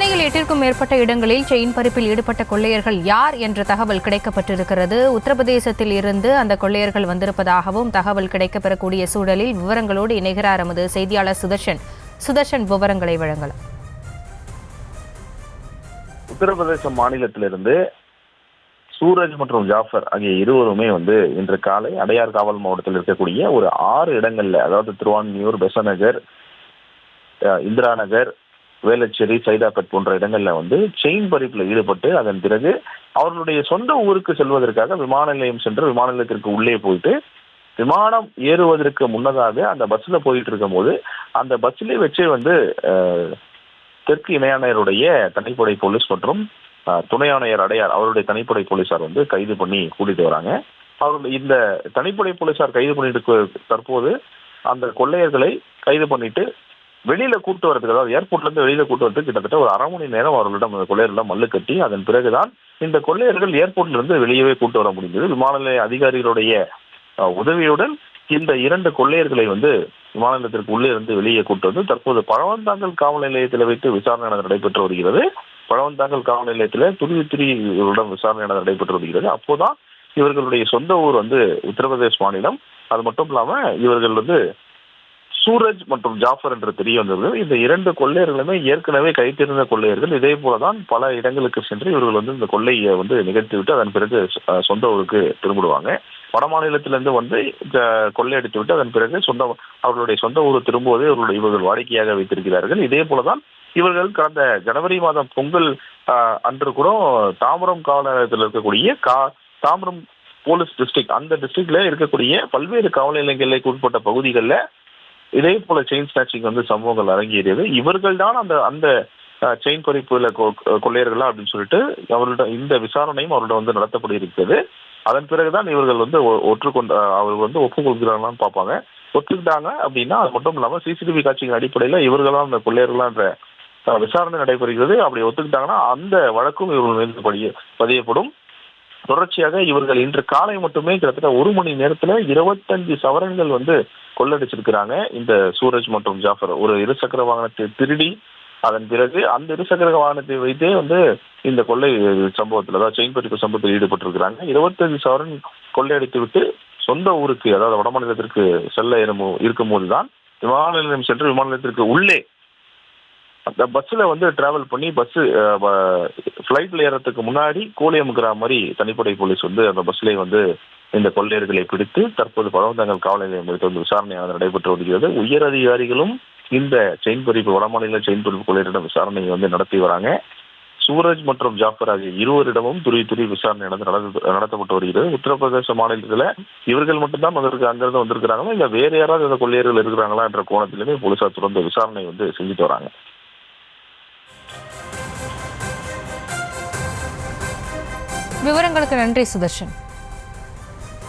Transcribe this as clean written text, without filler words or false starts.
சென்னையில் 8க்கும் மேற்பட்ட இடங்களில் செயின் பறிப்பில் ஈடுபட்ட கொள்ளையர்கள் யார் என்ற தகவல் கிடைக்கப்பட்டிருக்கிறது. உத்தரப்பிரதேசத்தில் இருந்து அந்த கொள்ளையர்கள் வந்திருப்பதாகவும் தகவல் கிடைக்கப்பெறக்கூடிய சூழலில் விவரங்களோடு இணைகிறார் எமது செய்தியாளர் சுதர்ஷன். விவரங்களை வழங்கலாம். உத்தரப்பிரதேச மாநிலத்திலிருந்து சூரஜ் மற்றும் ஜாஃபர் ஆகிய இருவருமே இன்று காலை அடையார் காவல் மாவட்டத்தில் இருக்கக்கூடிய ஒரு 6 இடங்கள்ல, அதாவது திருவான்மியூர், பெசநகர், இந்திரா நகர், வேளச்சேரி, சைதாப்பேட் போன்ற இடங்கள்ல செயின் பறிப்புல ஈடுபட்டு அதன் பிறகு அவர்களுடைய சொந்த ஊருக்கு செல்வதற்காக விமான நிலையம் சென்று விமான நிலையத்திற்கு உள்ளே போயிட்டு விமானம் ஏறுவதற்கு முன்னதாக அந்த பஸ்ல போயிட்டு இருக்கும் போது அந்த பஸ்ல வச்சே தெற்கு இணை ஆணையருடைய தனிப்படை போலீஸ் மற்றும் துணை ஆணையர் அடையார் அவருடைய தனிப்படை போலீசார் கைது பண்ணி கூட்டிட்டு வராங்க. அவர்கள் இந்த தனிப்படை போலீசார் கைது பண்ணிட்டு தற்போது அந்த கொள்ளையர்களை கைது பண்ணிட்டு வெளியில கூட்டு வரதுக்கு, அதாவது ஏர்போர்ட்ல இருந்து வெளியில கூட்டு வரதுக்கு கிட்டத்தட்ட ஒரு 1/2 மணி நேரம் அவர்களிடம் கொள்ளையர்களிடம் மல்லு கட்டி அதன் பிறகுதான் இந்த கொள்ளையர்கள் ஏர்போர்ட்ல இருந்து வெளியவே கூட்டு வர முடிந்தது. விமான நிலைய அதிகாரிகளுடைய உதவியுடன் இந்த 2 கொள்ளையர்களை விமான நிலையத்திற்கு உள்ளே இருந்து வெளியே கூட்டு வந்து தற்போது பழவந்தாங்கல் காவல் நிலையத்தில் வைத்து விசாரணை நடைபெற்று வருகிறது. பழவந்தாங்கல் காவல் நிலையத்தில் துருவித்துறையுடன் விசாரணை நடைபெற்று வருகிறது. அப்போதான் இவர்களுடைய சொந்த ஊர் உத்தரப்பிரதேச மாநிலம். அது மட்டும் இல்லாம இவர்கள் சூரஜ் மற்றும் ஜாஃபர் என்று தெரிய வந்தது. இந்த 2 கொள்ளையர்களுமே ஏற்கனவே கைத்திருந்த கொள்ளையர்கள். இதே போலதான் பல இடங்களுக்கு சென்று இவர்கள் இந்த கொள்ளையை நிகழ்த்திவிட்டு அதன் பிறகு சொந்த ஊருக்கு திரும்பிடுவாங்க. வட மாநிலத்திலிருந்து கொள்ளையடித்து விட்டு அதன் பிறகு அவர்களுடைய சொந்த ஊர் திரும்புவதை இவர்கள் வாடிக்கையாக வைத்திருக்கிறார்கள். இதே போலதான் இவர்கள் கடந்த ஜனவரி மாதம் பொங்கல் அன்று கூட தாம்பரம் காவல் நிலையத்தில் இருக்கக்கூடிய தாம்பரம் போலீஸ் டிஸ்ட்ரிக்ட், அந்த டிஸ்ட்ரிக்ட்ல இருக்கக்கூடிய பல்வேறு காவல் நிலையங்களுக்கு உட்பட்ட பகுதிகளில் இதே போல செயின் ஸ்நாச்சிங் சம்பவங்கள் அரங்கேறியது. இவர்கள் தான் அந்த செயின் பறிப்புல கொள்ளையர்களா அப்படின்னு சொல்லிட்டு அவர்களிடம் இந்த விசாரணையும் அவர்களிடம் நடத்தப்பட இருக்கிறது. அதன் பிறகுதான் இவர்கள் அவர்கள் ஒப்புக்கொள்கிறாங்களான்னு பார்ப்பாங்க. ஒத்துக்கிட்டாங்க அப்படின்னா அது மட்டும் இல்லாம சிசிடிவி காட்சியின் அடிப்படையில இவர்களாம் அந்த கொள்ளையர்களான்ற விசாரணை நடைபெறுகிறது. அப்படி ஒத்துக்கிட்டாங்கன்னா அந்த வழக்கும் இவர்கள் மீது பதியப்படும். தொடர்ச்சியாக இவர்கள் இன்று காலை மட்டுமே கிட்டத்தட்ட 1 மணி நேரத்துல 25 சவரன்கள் கொள்ளடிச்சிருக்கிறாங்க. இந்த சூரஜ் மற்றும் ஜாஃபர் ஒரு இருசக்கர வாகனத்தை திருடி அதன் பிறகு அந்த இருசக்கர வாகனத்தை வைத்தே இந்த கொள்ளை சம்பவத்தில், அதாவது செயின் பறிப்பு சம்பவத்தில் ஈடுபட்டிருக்கிறாங்க. 25 சவரன் கொள்ளையடித்து விட்டு சொந்த ஊருக்கு, அதாவது வட மாநிலத்திற்கு செல்ல இருக்கும் போதுதான் விமான நிலையம் சென்று விமான நிலையத்திற்கு உள்ளே அந்த பஸ்ல டிராவல் பண்ணி ஃபிளைட்ல ஏறதுக்கு முன்னாடி கோழி அமுக்கிற மாதிரி தனிப்படை போலீஸ் அந்த பஸ்ல இந்த கொள்ளையர்களை பிடித்து தற்போது பழவந்தாங்கல் காவல் நிலையம் விசாரணை நடைபெற்று வருகிறது. உயர் அதிகாரிகளும் இந்த செயின் பறிப்பு வடமாநில செயின் பறிப்பு கொள்ளையரிடம் விசாரணை நடத்தி வராங்க. சூரஜ் மற்றும் ஜாஃபர் ஆகிய இருவரிடமும் துரி விசாரணை நடத்தப்பட்டு வருகிறது. உத்தரப்பிரதேச மாநிலத்துல இவர்கள் மட்டும்தான் அங்கிருந்து வந்திருக்கிறாங்களா, இல்ல வேற யாராவது இந்த கொள்ளையர்கள் இருக்கிறாங்களா என்ற கோணத்திலுமே போலீசார் தொடர்ந்து விசாரணை செஞ்சுட்டு வராங்க. விவரங்களுக்கு நன்றி சுதர்ஷன்.